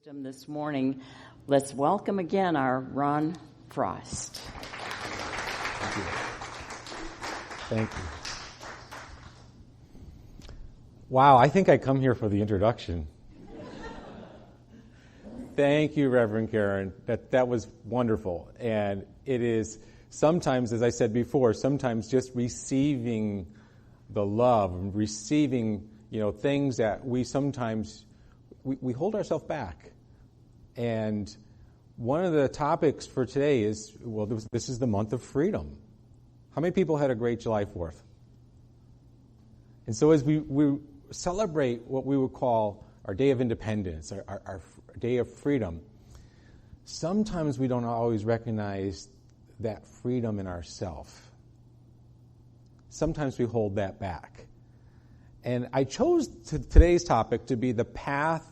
Wisdom this morning. Let's welcome again our Ron Frost. Thank you. Thank you. Wow, I think I come here for the introduction. Thank you, Reverend Karen. That was wonderful. And it is sometimes, as I said before, sometimes just receiving the love and receiving, things that we sometimes we hold ourselves back. And one of the topics for today is, this is the month of freedom. How many people had a great July 4th? And so as we celebrate what we would call our Day of Independence, our Day of Freedom, sometimes we don't always recognize that freedom in ourselves. Sometimes we hold that back. And I chose today's topic to be the path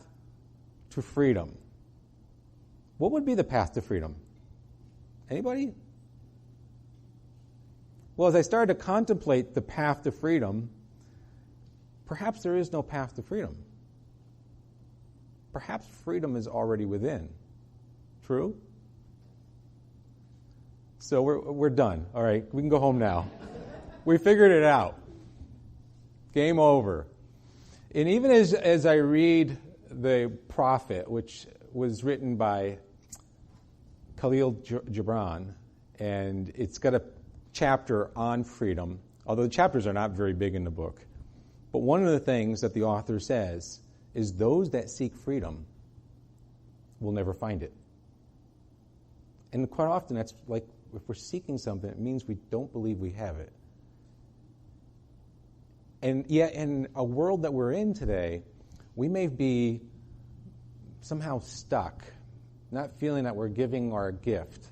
to freedom. What would be the path to freedom? Anybody? Well, as I started to contemplate the path to freedom, perhaps there is no path to freedom. Perhaps freedom is already within. True? So we're done. All right, we can go home now. We figured it out. Game over. And even as I read the prophet, which was written by Khalil Gibran, and it's got a chapter on freedom, although the chapters are not very big in the book. But one of the things that the author says is those that seek freedom will never find it. And quite often that's like, if we're seeking something, it means we don't believe we have it. And yet in a world that we're in today, we may be somehow stuck, not feeling that we're giving our gift,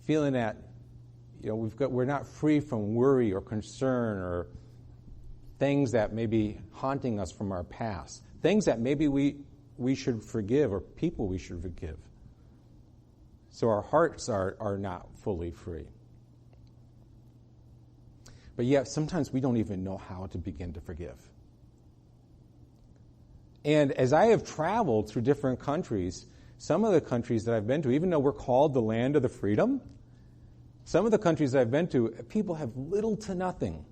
feeling that we're not free from worry or concern or things that may be haunting us from our past, things that maybe we should forgive or people we should forgive. So our hearts are not fully free. But yet sometimes we don't even know how to begin to forgive. And as I have traveled through different countries, some of the countries that I've been to, even though we're called the land of the freedom, some of the countries that I've been to, people have little to nothing.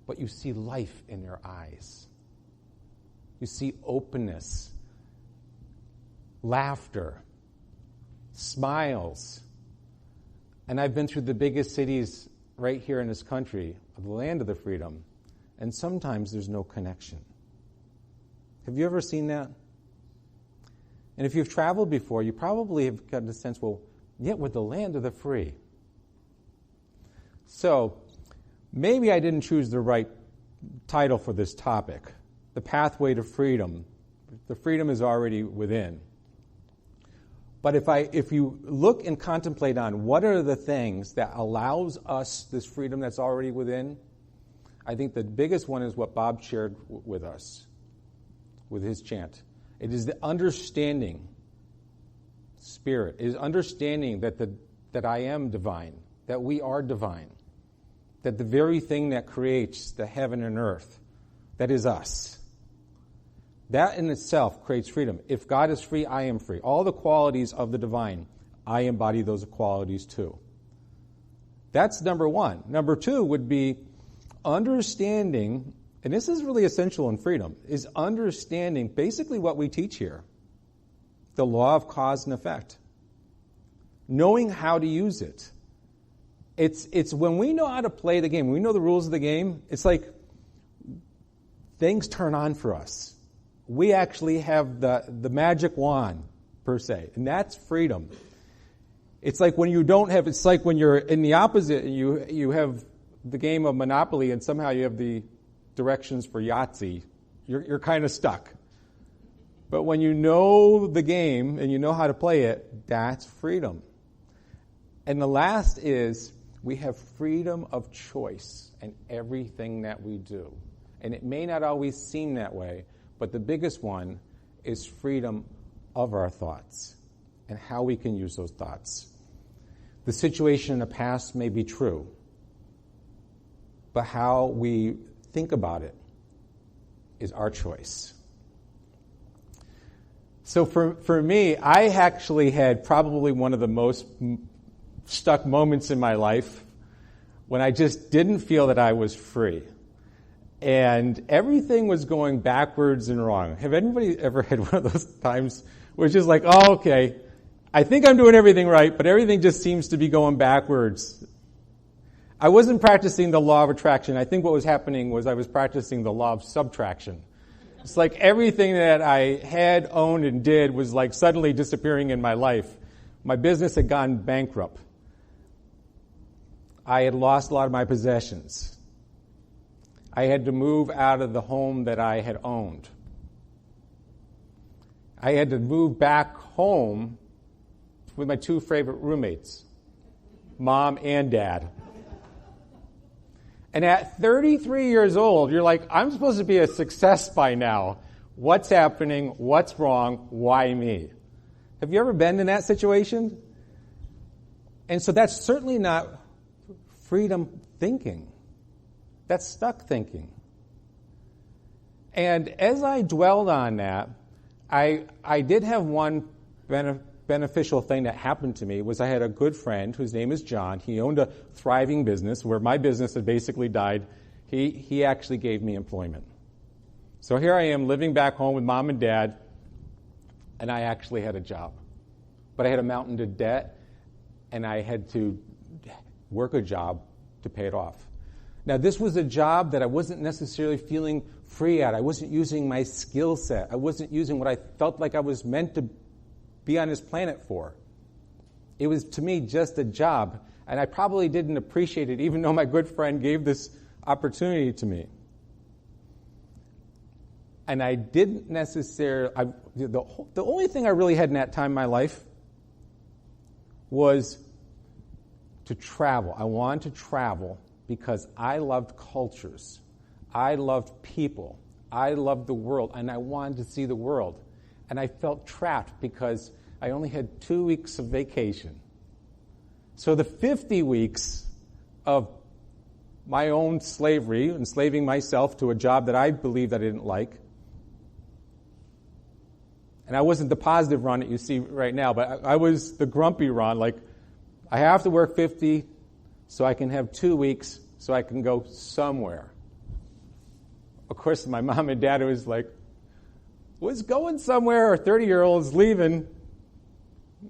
But you see life in their eyes. You see openness, laughter, smiles. And I've been through the biggest cities right here in this country, of the land of the freedom, and sometimes there's no connection. Have you ever seen that? And if you've traveled before, you probably have gotten the sense, yet we're the land of the free. So, maybe I didn't choose the right title for this topic, the pathway to freedom. The freedom is already within. But if you look and contemplate on what are the things that allows us this freedom that's already within, I think the biggest one is what Bob shared with us, with his chant. It is the understanding, spirit. It is understanding that I am divine, that we are divine, that the very thing that creates the heaven and earth, that is us. That in itself creates freedom. If God is free, I am free. All the qualities of the divine, I embody those qualities too. That's number one. Number two would be understanding, and this is really essential in freedom, is understanding basically what we teach here, the law of cause and effect. Knowing how to use it. It's when we know how to play the game, we know the rules of the game, it's like things turn on for us. We actually have the magic wand, per se, and that's freedom. It's like when you don't have, it's like when you're in the opposite, and you have the game of Monopoly, and somehow you have the directions for Yahtzee. You're kind of stuck. But when you know the game, and you know how to play it, that's freedom. And the last is, we have freedom of choice in everything that we do. And it may not always seem that way, but the biggest one is freedom of our thoughts and how we can use those thoughts. The situation in the past may be true, but how we think about it is our choice. So for me, I actually had probably one of the most stuck moments in my life when I just didn't feel that I was free. And everything was going backwards and wrong. Have anybody ever had one of those times where it's just like, oh, okay, I think I'm doing everything right, but everything just seems to be going backwards? I wasn't practicing the law of attraction. I think what was happening was I was practicing the law of subtraction. It's like everything that I had, owned, and did was like suddenly disappearing in my life. My business had gone bankrupt. I had lost a lot of my possessions. I had to move out of the home that I had owned. I had to move back home with my two favorite roommates, Mom and Dad. And at 33 years old, you're like, I'm supposed to be a success by now. What's happening? What's wrong? Why me? Have you ever been in that situation? And so that's certainly not freedom thinking. That's stuck thinking. And as I dwelled on that, I did have one beneficial thing that happened to me. Was I had a good friend whose name is John. He owned a thriving business where my business had basically died. He actually gave me employment. So here I am living back home with Mom and Dad, and I actually had a job. But I had a mountain of debt, and I had to work a job to pay it off. Now, this was a job that I wasn't necessarily feeling free at. I wasn't using my skill set. I wasn't using what I felt like I was meant to be on this planet for. It was, to me, just a job, and I probably didn't appreciate it, even though my good friend gave this opportunity to me. And I didn't necessarily... the only thing I really had in that time in my life was to travel. I wanted to travel because I loved cultures. I loved people. I loved the world, and I wanted to see the world. And I felt trapped because I only had 2 weeks of vacation. So the 50 weeks of my own slavery, enslaving myself to a job that I believed I didn't like, and I wasn't the positive Ron that you see right now, but I was the grumpy Ron, like, I have to work 50 so I can have 2 weeks so I can go somewhere. Of course, my mom and dad was like, was going somewhere, or 30-year-old's leaving.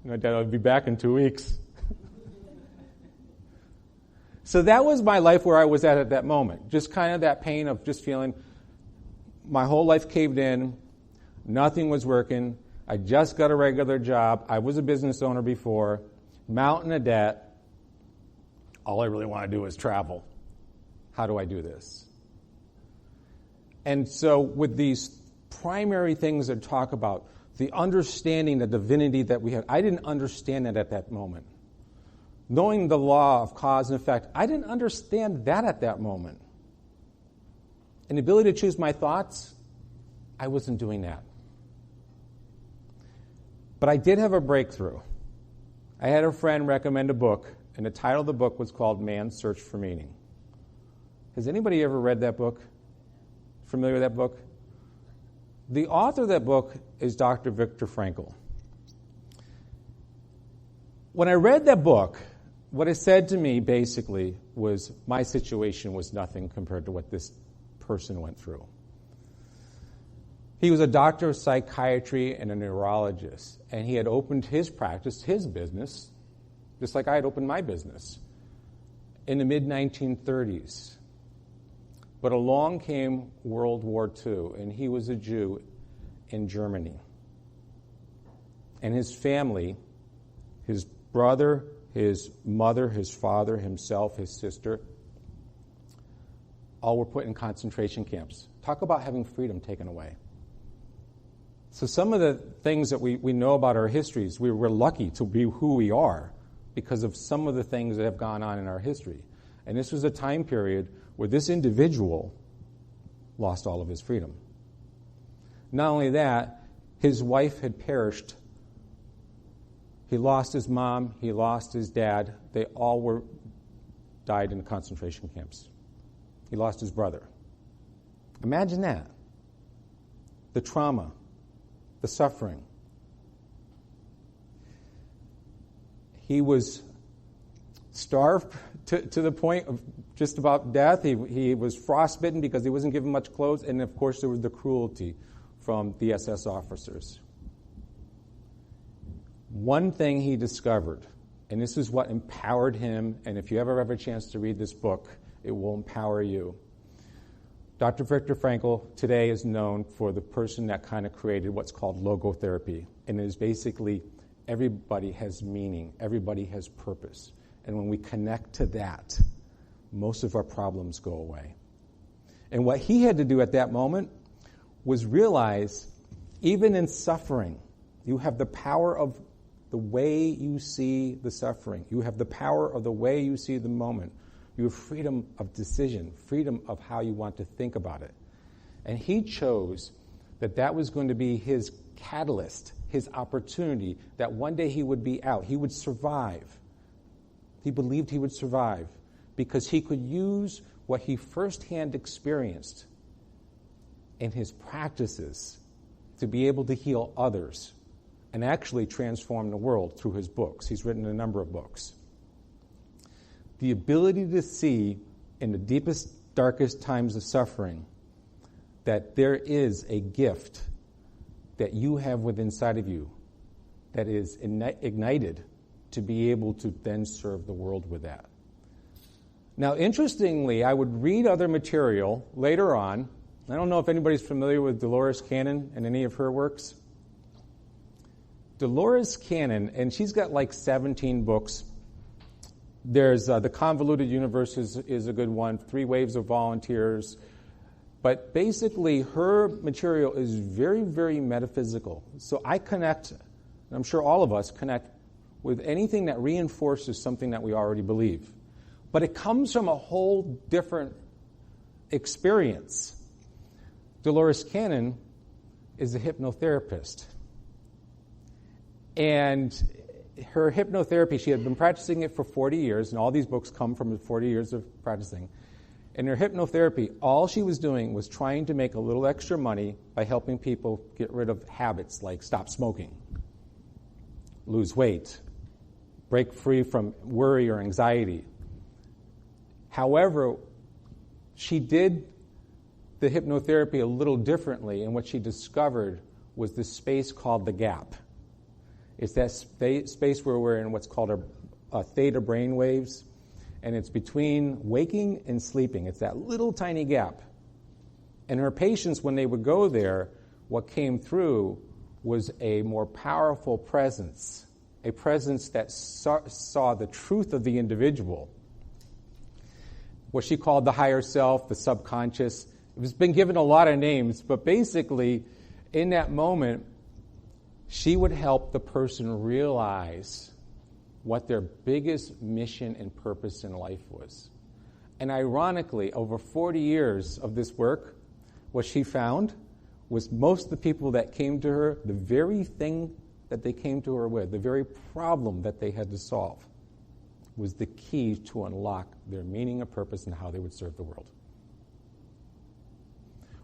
My dad would be back in 2 weeks. So that was my life where I was at that moment. Just kind of that pain of just feeling my whole life caved in. Nothing was working. I just got a regular job. I was a business owner before. Mountain of debt. All I really want to do is travel. How do I do this? And so with these primary things that talk about the understanding the divinity that we have, I didn't understand that at that moment. Knowing the law of cause and effect, I didn't understand that at that moment. And the ability to choose my thoughts, I wasn't doing that. But I did have a breakthrough. I had a friend recommend a book, and the title of the book was called Man's Search for Meaning. Has anybody ever read that book? Familiar with that book? The author of that book is Dr. Viktor Frankl. When I read that book, what it said to me basically was my situation was nothing compared to what this person went through. He was a doctor of psychiatry and a neurologist, and he had opened his practice, his business, just like I had opened my business, in the mid-1930s. But along came World War II, and he was a Jew in Germany. And his family, his brother, his mother, his father, himself, his sister, all were put in concentration camps. Talk about having freedom taken away. So some of the things that we know about our histories, we're lucky to be who we are because of some of the things that have gone on in our history. And this was a time period where this individual lost all of his freedom. Not only that, his wife had perished. He lost his mom, he lost his dad. They all died in concentration camps. He lost his brother. Imagine that. The trauma, the suffering. He was starved to the point of just about death. He was frostbitten because he wasn't given much clothes. And, of course, there was the cruelty from the SS officers. One thing he discovered, and this is what empowered him, and if you ever have a chance to read this book, it will empower you. Dr. Viktor Frankl today is known for the person that kind of created what's called logotherapy. And it is basically everybody has meaning, everybody has purpose. And when we connect to that, most of our problems go away. And what he had to do at that moment was realize, even in suffering, you have the power of the way you see the suffering. You have the power of the way you see the moment. You have freedom of decision, freedom of how you want to think about it. And he chose that was going to be his catalyst, his opportunity, that one day he would be out. He would survive. He believed he would survive because he could use what he firsthand experienced in his practices to be able to heal others and actually transform the world through his books. He's written a number of books. The ability to see in the deepest, darkest times of suffering that there is a gift that you have within inside of you that is ignited to be able to then serve the world with that. Now, interestingly, I would read other material later on. I don't know if anybody's familiar with Dolores Cannon and any of her works. Dolores Cannon, and she's got like 17 books. There's The Convoluted Universe is a good one, 3 Waves of Volunteers. But basically, her material is very, very metaphysical. So I connect, and I'm sure all of us connect, with anything that reinforces something that we already believe. But it comes from a whole different experience. Dolores Cannon is a hypnotherapist. And her hypnotherapy, she had been practicing it for 40 years, and all these books come from 40 years of practicing. In her hypnotherapy, all she was doing was trying to make a little extra money by helping people get rid of habits like stop smoking, lose weight, break free from worry or anxiety. However, she did the hypnotherapy a little differently, and what she discovered was this space called the gap. It's that space where we're in what's called a theta brain waves, and it's between waking and sleeping. It's that little tiny gap. And her patients, when they would go there, what came through was a more powerful presence, a presence that saw the truth of the individual. What she called the higher self, the subconscious. It's been given a lot of names, but basically, in that moment, she would help the person realize what their biggest mission and purpose in life was. And ironically, over 40 years of this work, what she found was most of the people that came to her, the very thing that they came to her with, the very problem that they had to solve, was the key to unlock their meaning and purpose and how they would serve the world.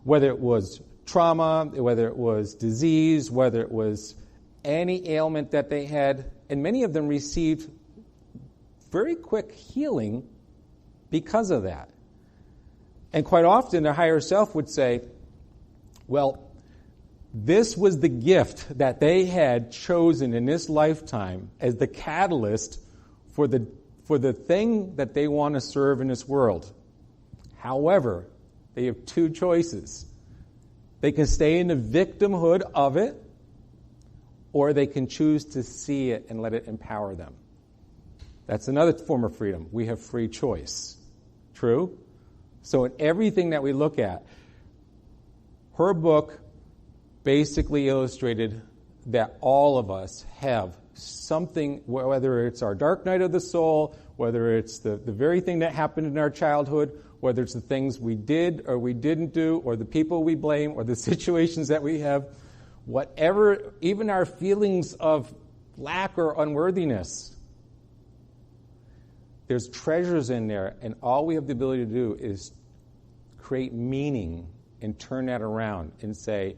Whether it was trauma, whether it was disease, whether it was any ailment that they had, and many of them received very quick healing because of that. And quite often, their higher self would say, well, this was the gift that they had chosen in this lifetime as the catalyst for the thing that they want to serve in this world. However, they have 2 choices. They can stay in the victimhood of it, or they can choose to see it and let it empower them. That's another form of freedom. We have free choice. True? So in everything that we look at, her book basically illustrated that all of us have something, whether it's our dark night of the soul, whether it's the very thing that happened in our childhood, whether it's the things we did or we didn't do, or the people we blame, or the situations that we have, whatever, even our feelings of lack or unworthiness. There's treasures in there, and all we have the ability to do is create meaning and turn that around and say,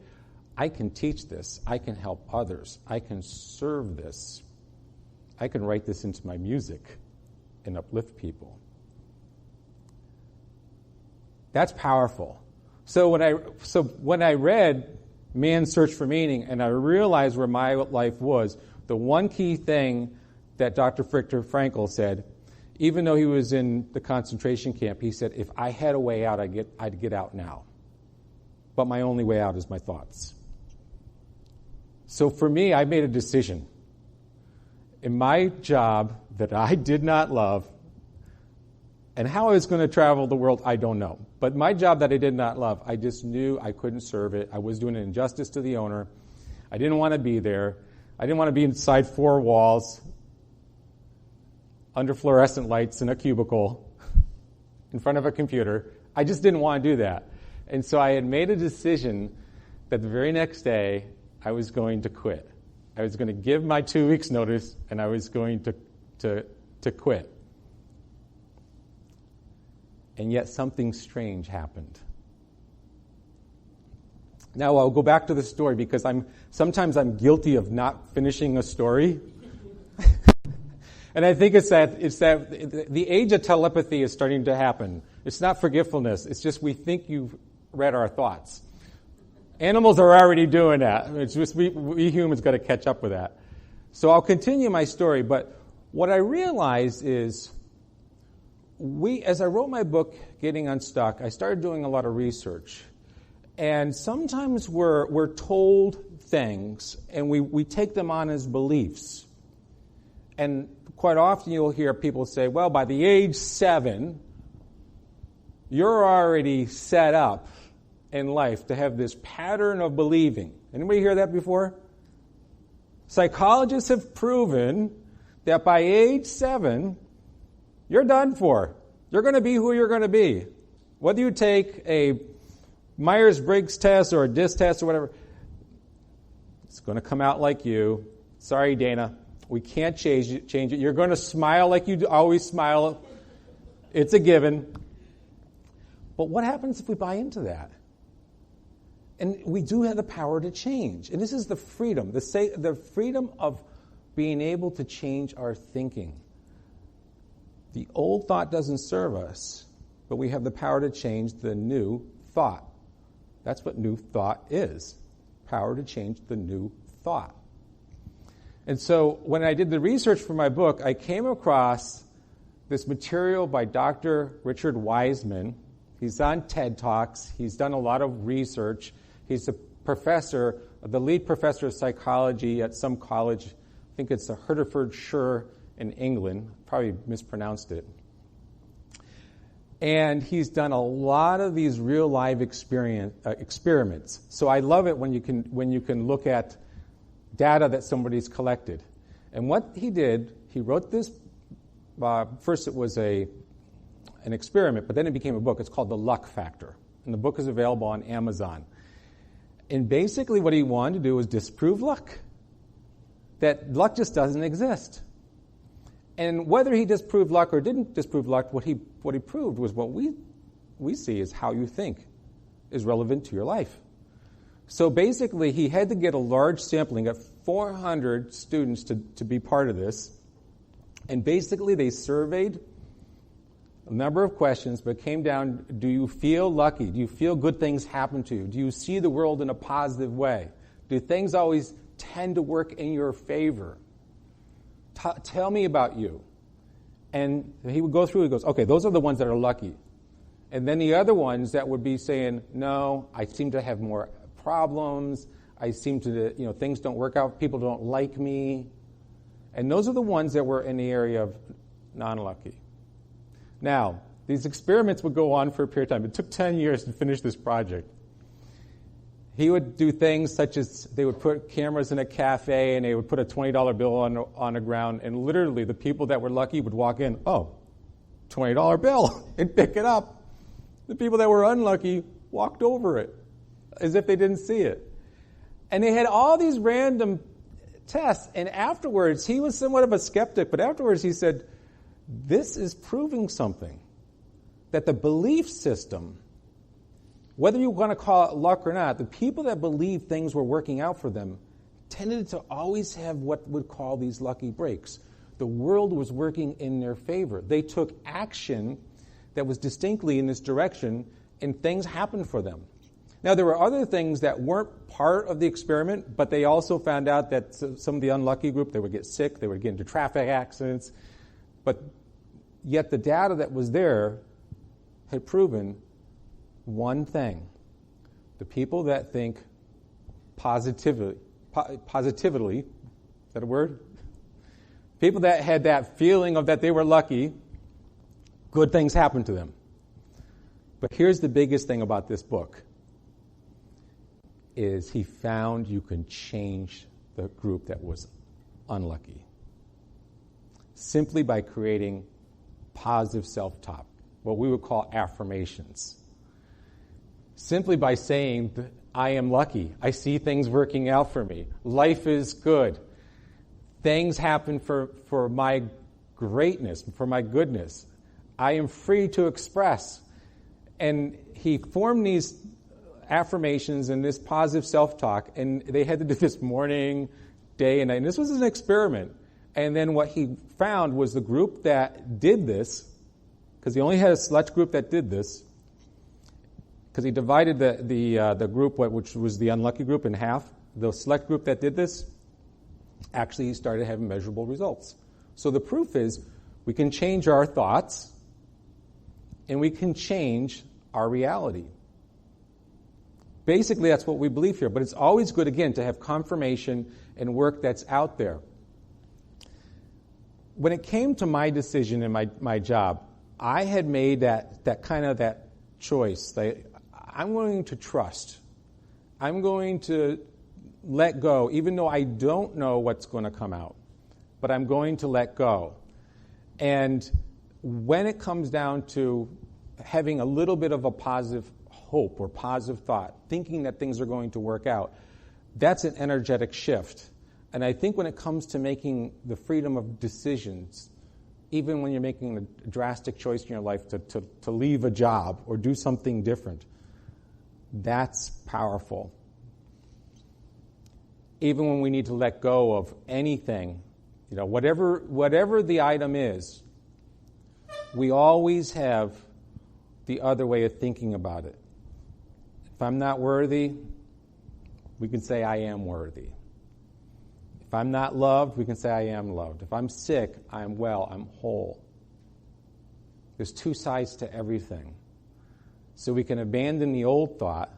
I can teach this, I can help others, I can serve this, I can write this into my music and uplift people. That's powerful. So when I read Man's Search for Meaning and I realized where my life was, the one key thing that Dr. Viktor Frankl said, even though he was in the concentration camp, he said, if I had a way out, I'd get out now. But my only way out is my thoughts. So for me, I made a decision. In my job that I did not love, and how I was going to travel the world, I don't know. But my job that I did not love, I just knew I couldn't serve it. I was doing an injustice to the owner. I didn't want to be there. I didn't want to be inside four walls, under fluorescent lights in a cubicle, in front of a computer. I just didn't want to do that. And so I had made a decision that the very next day I was going to quit. I was going to give my 2 weeks notice and I was going to quit. And yet something strange happened. Now I'll go back to the story because sometimes I'm guilty of not finishing a story. And I think it's that the age of telepathy is starting to happen. It's not forgetfulness. It's just we think you've read our thoughts. Animals are already doing that. It's just we humans got to catch up with that. So I'll continue my story, but what I realized is as I wrote my book, Getting Unstuck, I started doing a lot of research. And sometimes we're told things and we take them on as beliefs. And quite often you'll hear people say, well, by the age 7, you're already set up in life to have this pattern of believing. Anybody hear that before? Psychologists have proven that by age 7, you're done for. You're going to be who you're going to be. Whether you take a Myers-Briggs test or a DISC test or whatever, it's going to come out like you. Sorry, Dana. We can't change it. You're going to smile like you always smile. It's a given. But what happens if we buy into that? And we do have the power to change. And this is the freedom, the freedom of being able to change our thinking. The old thought doesn't serve us, but we have the power to change the new thought. That's what new thought is. Power to change the new thought. And so when I did the research for my book, I came across this material by Dr. Richard Wiseman. He's on TED Talks. He's done a lot of research. He's the lead professor of psychology at some college. I think it's the Hertfordshire in England. Probably mispronounced it. And he's done a lot of these real live experiments. So I love it when you can look at data that somebody's collected. And what he did, he wrote this. First, it was an experiment, but then it became a book. It's called The Luck Factor, and the book is available on Amazon. And basically, what he wanted to do was disprove luck. That luck just doesn't exist. And whether he disproved luck or didn't disprove luck, what he proved was what we see is how you think is relevant to your life. So basically, he had to get a large sampling of 400 students to be part of this. And basically, they surveyed a number of questions, but it came down, do you feel lucky? Do you feel good things happen to you? Do you see the world in a positive way? Do things always tend to work in your favor? Tell me about you. And he would go through, he goes, okay, those are the ones that are lucky. And then the other ones that would be saying, no, I seem to have more problems. I seem to, things don't work out. People don't like me. And those are the ones that were in the area of non-lucky. Now, these experiments would go on for a period of time. It took 10 years to finish this project. He would do things such as they would put cameras in a cafe and they would put a $20 bill on the ground, and literally the people that were lucky would walk in, oh, $20 bill, and pick it up. The people that were unlucky walked over it as if they didn't see it. And they had all these random tests, and afterwards, he was somewhat of a skeptic, but afterwards he said, this is proving something, that the belief system, whether you want to call it luck or not, the people that believed things were working out for them tended to always have what we'd call these lucky breaks. The world was working in their favor. They took action that was distinctly in this direction, and things happened for them. Now, there were other things that weren't part of the experiment, but they also found out that some of the unlucky group, they would get sick, they would get into traffic accidents. But yet the data that was there had proven one thing. The people that think positively, is that a word? People that had that feeling of that they were lucky, good things happened to them. But here's the biggest thing about this book, is he found you can change the group that was unlucky simply by creating positive self-talk, what we would call affirmations. Simply by saying, I am lucky. I see things working out for me. Life is good. Things happen for my greatness, for my goodness. I am free to express. And he formed these affirmations and this positive self-talk, and they had to do this morning, day, and night. And this was an experiment. And then what he found was the group that did this, because he only had a select group that did this, because he divided the group, which was the unlucky group, in half. The select group that did this, actually he started having measurable results. So the proof is we can change our thoughts and we can change our reality. Basically, that's what we believe here. But it's always good, again, to have confirmation and work that's out there. When it came to my decision in my job, I had made that choice. I'm going to trust. I'm going to let go, even though I don't know what's going to come out. But I'm going to let go. And when it comes down to having a little bit of a positive hope or positive thought, thinking that things are going to work out, that's an energetic shift. And I think when it comes to making the freedom of decisions, even when you're making a drastic choice in your life to leave a job or do something different, that's powerful. Even when we need to let go of anything, whatever the item is, we always have the other way of thinking about it. If I'm not worthy, we can say I am worthy. If I'm not loved, we can say I am loved. If I'm sick, I am well, I'm whole. There's two sides to everything. So we can abandon the old thought,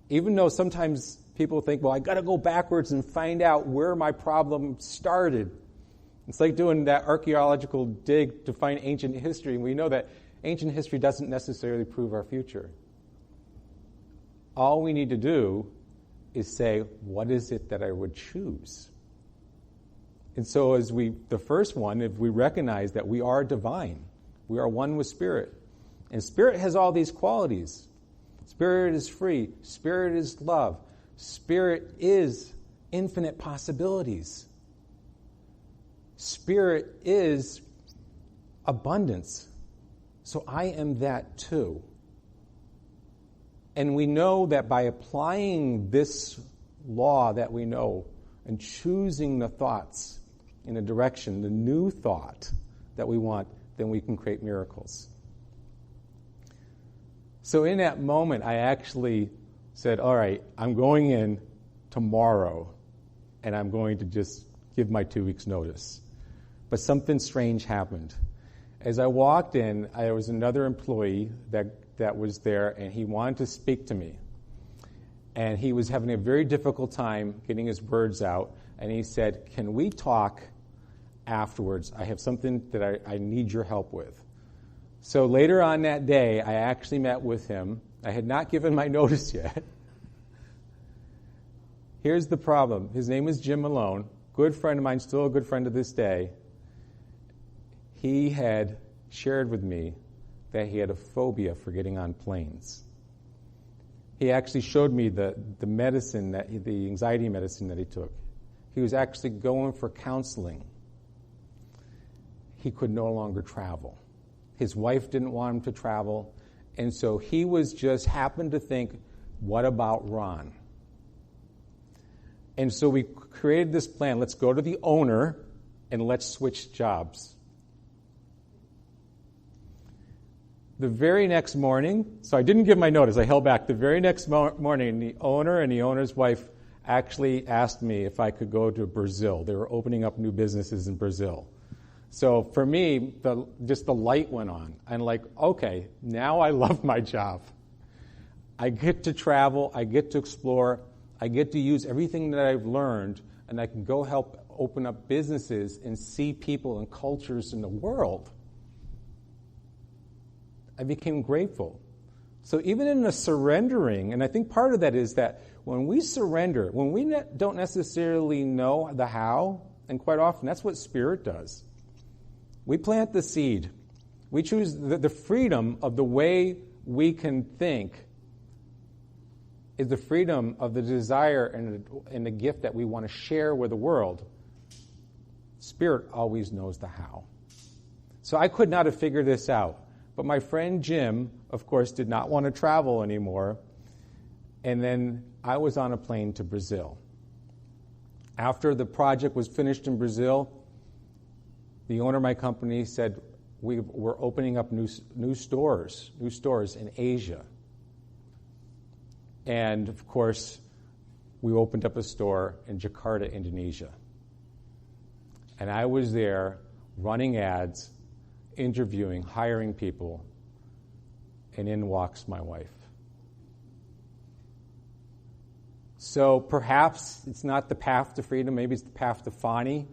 even though sometimes people think, well, I got to go backwards and find out where my problem started. It's like doing that archaeological dig to find ancient history, and we know that ancient history doesn't necessarily prove our future. All we need to do is say, what is it that I would choose? And so the first one, if we recognize that we are divine, we are one with Spirit. And Spirit has all these qualities. Spirit is free. Spirit is love. Spirit is infinite possibilities. Spirit is abundance. So I am that too. And we know that by applying this law that we know and choosing the thoughts in a direction, the new thought that we want, then we can create miracles. So in that moment, I actually said, all right, I'm going in tomorrow, and I'm going to just give my 2 weeks' notice. But something strange happened. As I walked in, there was another employee that was there, and he wanted to speak to me. And he was having a very difficult time getting his words out, and he said, can we talk afterwards? I have something that I need your help with. So later on that day, I actually met with him. I had not given my notice yet. Here's the problem. His name was Jim Malone, good friend of mine, still a good friend to this day. He had shared with me that he had a phobia for getting on planes. He actually showed me the medicine, the anxiety medicine that he took. He was actually going for counseling. He could no longer travel. His wife didn't want him to travel. And so he was just happened to think, what about Ron? And so we created this plan. Let's go to the owner and let's switch jobs. The very next morning, so I didn't give my notice, I held back. The very next morning, the owner and the owner's wife actually asked me if I could go to Brazil. They were opening up new businesses in Brazil. So for me, just the light went on. I'm like, okay, now I love my job. I get to travel, I get to explore, I get to use everything that I've learned, and I can go help open up businesses and see people and cultures in the world. I became grateful. So even in the surrendering, and I think part of that is that when we surrender, when we don't necessarily know the how, and quite often that's what Spirit does, we plant the seed. We choose the freedom of the way we can think is the freedom of the desire and the gift that we want to share with the world. Spirit always knows the how. So I could not have figured this out. But my friend Jim, of course, did not want to travel anymore. And then I was on a plane to Brazil. After the project was finished in Brazil, the owner of my company said, we're opening up new stores in Asia. And, of course, we opened up a store in Jakarta, Indonesia. And I was there running ads, interviewing, hiring people, and in walks my wife. So perhaps it's not the path to freedom, maybe it's the path to Fani.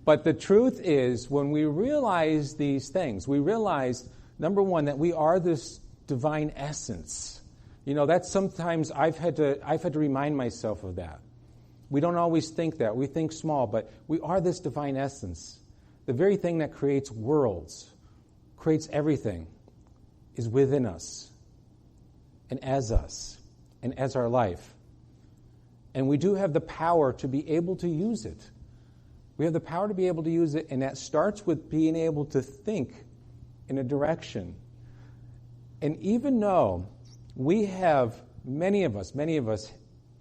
But the truth is, when we realize these things, we realize, number one, that we are this divine essence. You know, that's sometimes I've had to remind myself of that. We don't always think that. We think small, but we are this divine essence. The very thing that creates worlds, creates everything, is within us and as our life. And we do have the power to be able to use it. We have the power to be able to use it, and that starts with being able to think in a direction. And even though we have, many of us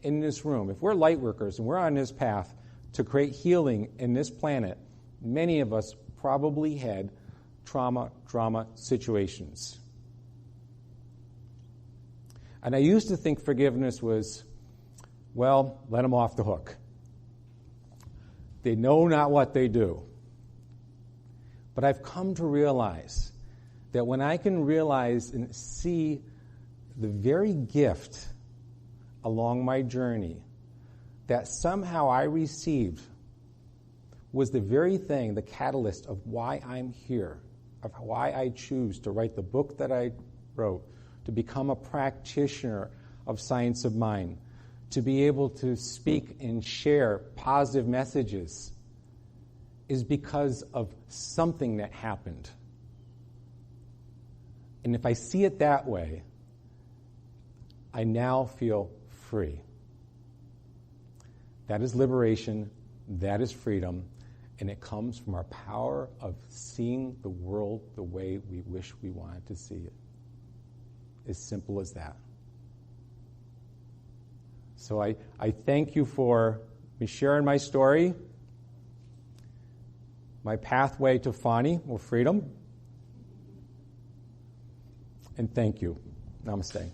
in this room, if we're light workers and we're on this path to create healing in this planet, many of us probably had trauma situations. And I used to think forgiveness was, well, let them off the hook. They know not what they do. But I've come to realize that when I can realize and see the very gift along my journey that somehow I received was the very thing, the catalyst of why I'm here, of why I choose to write the book that I wrote, to become a practitioner of science of mind, to be able to speak and share positive messages, is because of something that happened. And if I see it that way, I now feel free. That is liberation, that is freedom, and it comes from our power of seeing the world the way we wish we wanted to see it. As simple as that. So I thank you for me sharing my story, my pathway to Fani, or freedom, and thank you. Namaste.